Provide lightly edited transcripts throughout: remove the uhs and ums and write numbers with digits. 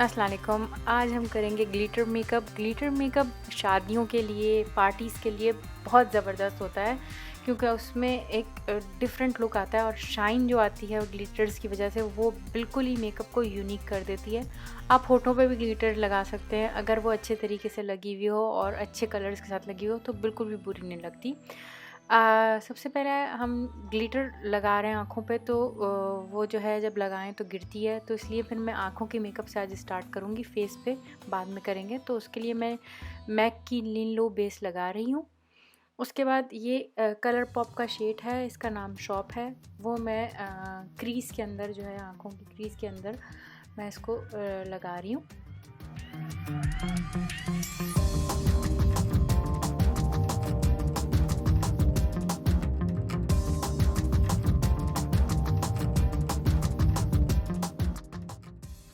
अस्सलाम वालेकुम। आज हम करेंगे ग्लिटर मेकअप। ग्लिटर मेकअप शादियों के लिए, पार्टीज़ के लिए बहुत ज़बरदस्त होता है क्योंकि उसमें एक डिफरेंट लुक आता है और शाइन जो आती है वो ग्लिटर्स की वजह से वो बिल्कुल ही मेकअप को यूनिक कर देती है। आप होठों पे भी ग्लिटर लगा सकते हैं, अगर वो अच्छे तरीके से लगी हुई हो और अच्छे कलर्स के साथ लगी हो तो बिल्कुल भी बुरी नहीं लगती। सबसे पहले हम ग्लिटर लगा रहे हैं आँखों पे तो वो जो है जब लगाएं तो गिरती है, तो इसलिए फिर मैं आँखों के मेकअप से आज स्टार्ट करूँगी, फेस पे बाद में करेंगे। तो उसके लिए मैं मैक की लिन लो बेस लगा रही हूँ। उसके बाद ये कलर पॉप का शेड है, इसका नाम शॉप है। वो मैं क्रीज़ के अंदर जो है, आँखों की क्रीज़ के अंदर मैं इसको लगा रही हूँ।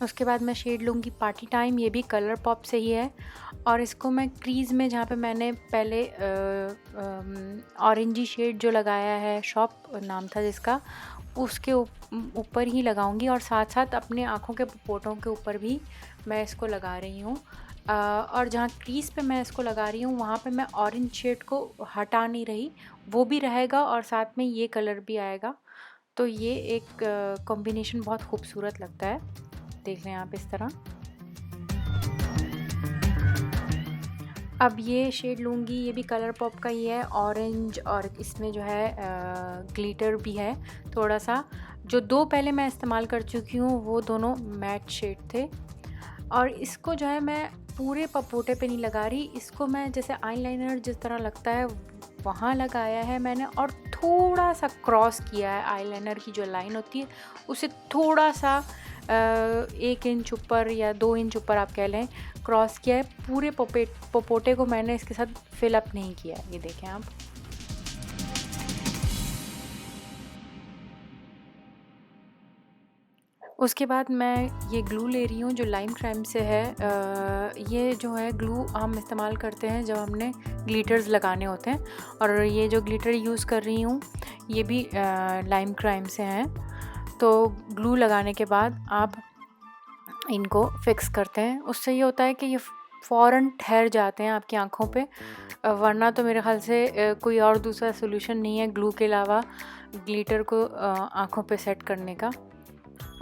उसके बाद मैं शेड लूँगी पार्टी टाइम, ये भी कलर पॉप से ही है। और इसको मैं क्रीज़ में, जहाँ पे मैंने पहले ऑरेंजी शेड जो लगाया है, शॉप नाम था जिसका, उसके ऊपर ही लगाऊंगी और साथ साथ अपने आँखों के पपोटों के ऊपर भी मैं इसको लगा रही हूँ। और जहाँ क्रीज़ पे मैं इसको लगा रही हूँ वहाँ पे मैं ऑरेंज शेड को हटा नहीं रही, वो भी रहेगा और साथ में ये कलर भी आएगा। तो ये एक कॉम्बिनेशन बहुत खूबसूरत लगता है, देख लें आप इस तरह। अब ये शेड लूँगी, ये भी कलर पॉप का ही है, ऑरेंज, और इसमें जो है ग्लिटर भी है थोड़ा सा। जो दो पहले मैं इस्तेमाल कर चुकी हूँ वो दोनों मैट शेड थे। और इसको जो है मैं पूरे पपोटे पे नहीं लगा रही, इसको मैं जैसे आईलाइनर जिस तरह लगता है वहाँ लगाया है मैंने, और थोड़ा सा क्रॉस किया है आईलाइनर की जो लाइन होती है उसे थोड़ा सा 1 इंच ऊपर या 2 इंच ऊपर आप कह लें क्रॉस किया है। पूरे पपोटे को मैंने इसके साथ फिल अप नहीं किया है, ये देखें आप। उसके बाद मैं ये ग्लू ले रही हूँ जो लाइम क्राइम से है। ये जो है ग्लू हम इस्तेमाल करते हैं जब हमने ग्लिटर्स लगाने होते हैं, और ये जो ग्लिटर यूज़ कर रही हूँ ये भी लाइम क्राइम से हैं। तो ग्लू लगाने के बाद आप इनको फिक्स करते हैं, उससे ये होता है कि ये फ़ौरन ठहर जाते हैं आपकी आँखों पे। वरना तो मेरे ख़्याल से कोई और दूसरा सोल्यूशन नहीं है ग्लू के अलावा ग्लिटर को आँखों पे सेट करने का।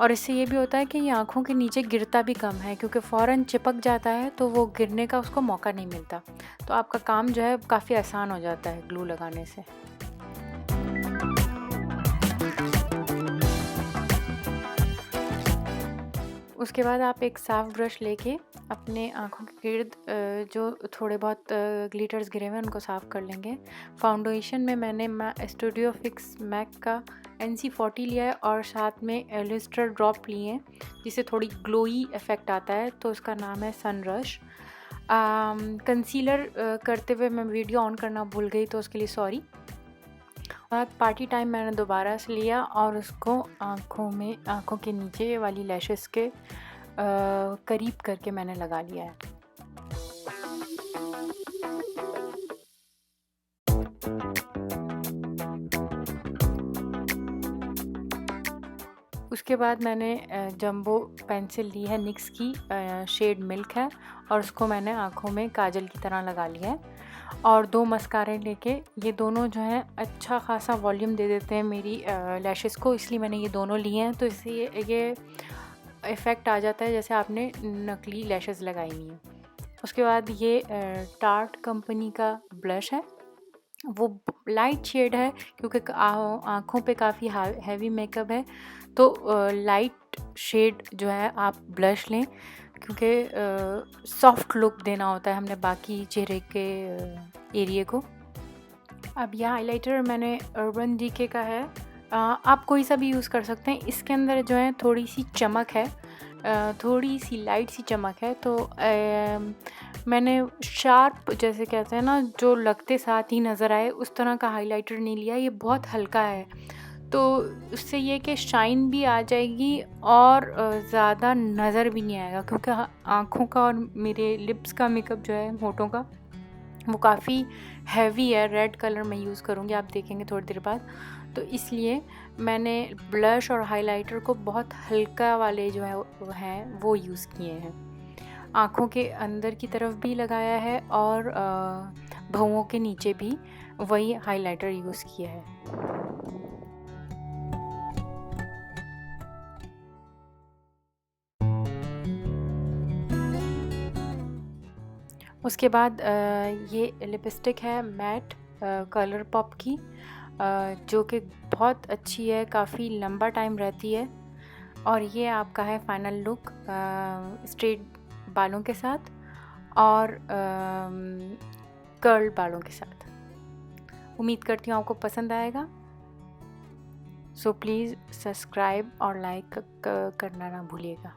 और इससे ये भी होता है कि ये आँखों के नीचे गिरता भी कम है, क्योंकि फ़ौरन चिपक जाता है तो वो गिरने का उसको मौका नहीं मिलता। तो आपका काम जो है काफ़ी आसान हो जाता है ग्लू लगाने से। उसके बाद आप एक साफ़ ब्रश लेके अपने आँखों के गिर्द जो थोड़े बहुत ग्लिटर्स गिरे हुए हैं उनको साफ़ कर लेंगे। फाउंडेशन में मैंने स्टूडियो फिक्स मैक का NC40 लिया है और साथ में एलिस्टर ड्रॉप लिए हैं जिससे थोड़ी ग्लोई इफ़ेक्ट आता है, तो उसका नाम है सनरश। कंसीलर करते हुए मैं वीडियो ऑन करना भूल गई, तो उसके लिए सॉरी। बाद पार्टी टाइम मैंने दोबारा से लिया और उसको आँखों के नीचे वाली लैशेस के करीब करके मैंने लगा लिया है। उसके बाद मैंने जंबो पेंसिल ली है निक्स की, शेड मिल्क है, और उसको मैंने आँखों में काजल की तरह लगा लिया है। और 2 मस्कारे लेके, ये दोनों जो हैं अच्छा खासा वॉल्यूम दे देते हैं मेरी लैशेस को, इसलिए मैंने ये दोनों लिए हैं। तो इससे ये इफ़ेक्ट आ जाता है जैसे आपने नकली लैशेस लगाई हुई हैं। उसके बाद ये टार्ट कंपनी का ब्लश है, वो लाइट शेड है क्योंकि आँखों पे काफ़ी हैवी मेकअप है, तो लाइट शेड जो है आप ब्लश लें, क्योंकि सॉफ्ट लुक देना होता है हमने बाकी चेहरे के एरिए को। अब यह हाइलाइटर मैंने अर्बन डीके का है, आप कोई सा भी यूज़ कर सकते हैं। इसके अंदर जो है थोड़ी सी चमक है, थोड़ी सी लाइट सी चमक है, तो मैंने शार्प जैसे कहते हैं ना, जो लगते साथ ही नज़र आए उस तरह का हाइलाइटर नहीं लिया। ये बहुत हल्का है, तो उससे ये कि शाइन भी आ जाएगी और ज़्यादा नज़र भी नहीं आएगा, क्योंकि आँखों का और मेरे लिप्स का मेकअप जो है, होठों का, वो काफ़ी हैवी है। रेड कलर मैं यूज़ करूँगी, आप देखेंगे थोड़ी देर बाद। तो इसलिए मैंने ब्लश और हाइलाइटर को बहुत हल्का वाले जो है वो यूज़ किए हैं। आँखों के अंदर की तरफ भी लगाया है और भौंहों के नीचे भी वही हाइलाइटर यूज़ किया है। उसके बाद ये लिपस्टिक है मैट कलर पॉप की, जो कि बहुत अच्छी है, काफ़ी लंबा टाइम रहती है। और ये आपका है फाइनल लुक स्ट्रेट बालों के साथ और कर्ल बालों के साथ। उम्मीद करती हूँ आपको पसंद आएगा। सो प्लीज़ सब्सक्राइब और लाइक करना ना भूलिएगा।